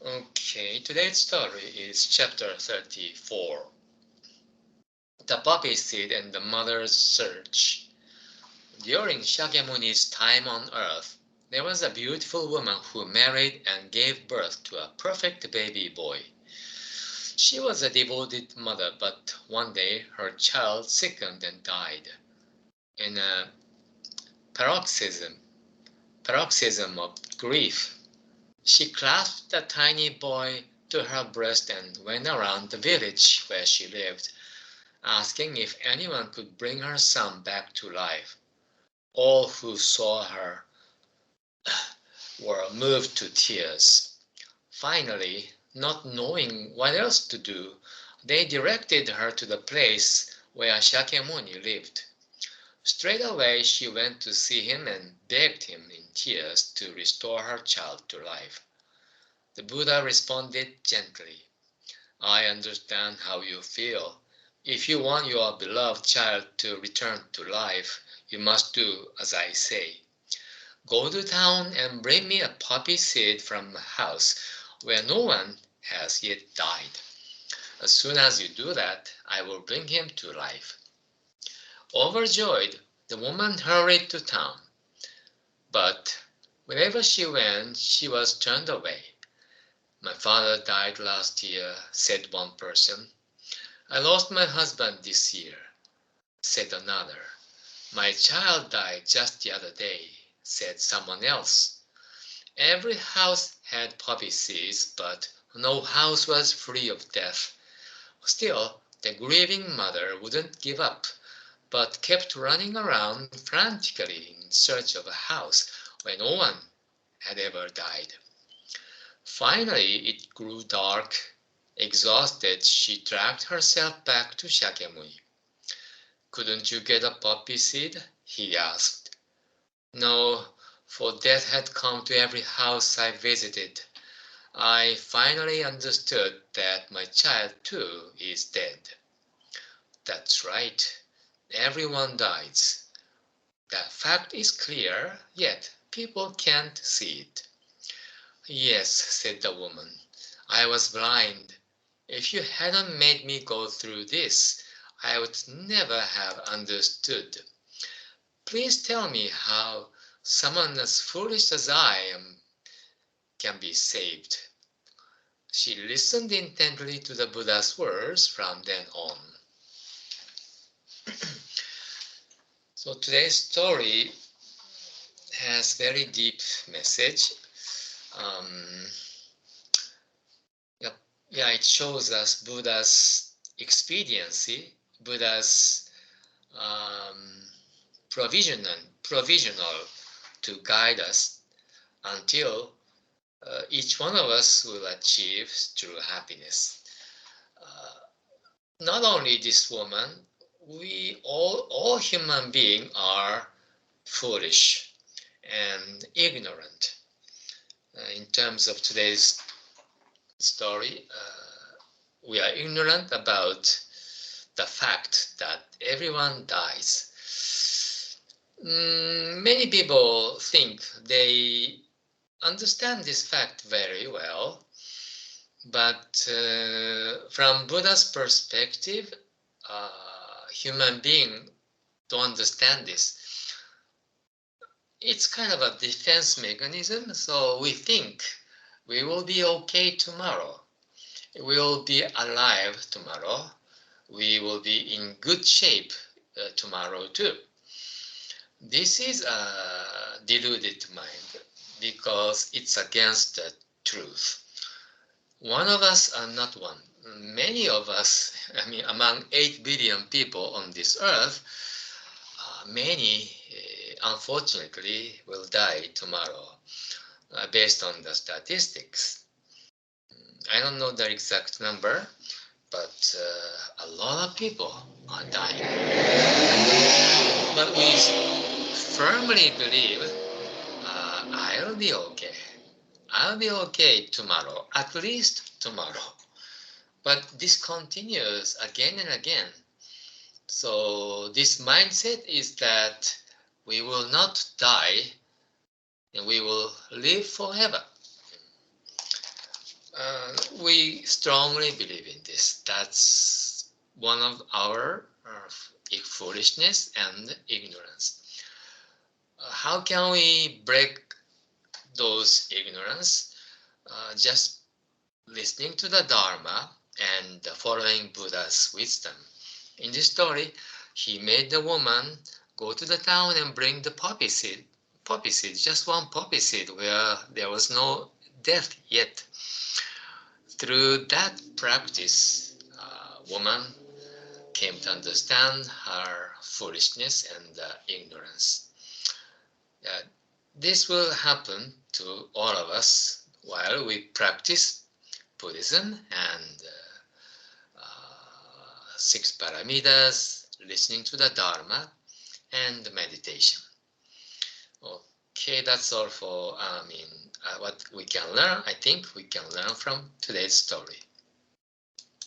Okay, today's story is chapter 34. The poppy seed and the mother's search. During Shakyamuni's time on earth, there was a beautiful woman who married and gave birth to a perfect baby boy. She was a devoted mother, but one day her child sickened and died. In a paroxysm, paroxysm of grief, she clasped the tiny boy to her breast and went around the village where she lived, asking if anyone could bring her son back to life. All who saw her were moved to tears. Finally, not knowing what else to do, they directed her to the place where Shakyamuni lived. Straight away she went to see him and begged him in tears to restore her child to life. The Buddha responded gently, I understand how you feel. If you want your beloved child to return to life, you must do as I say. Go to town and bring me a poppy seed from a house where no one has yet died. As soon as you do that, I will bring him to life. Overjoyed, the woman hurried to town. But wherever she went, she was turned away. My father died last year, said one person. I lost my husband this year, said another. My child died just the other day, said someone else. Every house had poppy seeds, but no house was free of death. Still, the grieving mother wouldn't give up, but kept running around frantically in search of a house where no one had ever died. Finally, it grew dark. Exhausted, she dragged herself back to Shakyamuni. Couldn't you get a poppy seed? He asked. No, for death had come to every house I visited. I finally understood that my child too is dead. That's right. Everyone dies. That fact is clear, yet people can't see it. Yes, said the woman. I was blind. If you hadn't made me go through this, I would never have understood. Please tell me how someone as foolish as I am can be saved. She listened intently to the Buddha's words from then on. So today's story has very deep message. Um, yeah, yeah, it shows us Buddha's expediency, Buddha's um, provisional to guide us until each one of us will achieve true happiness. Uh, Not only this woman, we all human beings are foolish and ignorant. In terms of today's story, we are ignorant about the fact that everyone dies. Many people think they understand this fact very well, but from Buddha's perspective, human beings don't understand this. It's kind of a defense mechanism, so we think we will be okay tomorrow. We will be alive tomorrow. We will be in good shape tomorrow too. This is a deluded mind because it's against the truth. One of us are not one. Many of us, I mean, among 8 billion people on this earth, many, unfortunately, will die tomorrow based on the statistics. I don't know the exact number, but a lot of people are dying. But we firmly believe I'll be okay. I'll be okay tomorrow, at least tomorrow. But this continues again and again. So this mindset is that we will not die and we will live forever. We strongly believe in this. That's one of our foolishness and ignorance. How can we break those ignorance? Just listening to the Dharma and following Buddha's wisdom. In this story, he made the woman go to the town and bring the poppy seed, just one poppy seed where there was no death yet. Through that practice, woman came to understand her foolishness and ignorance. Uh, this will happen to all of us while we practice Buddhism and six paramitas, listening to the Dharma, and meditation. Okay, that's all for what we can learn. I think we can learn from today's story.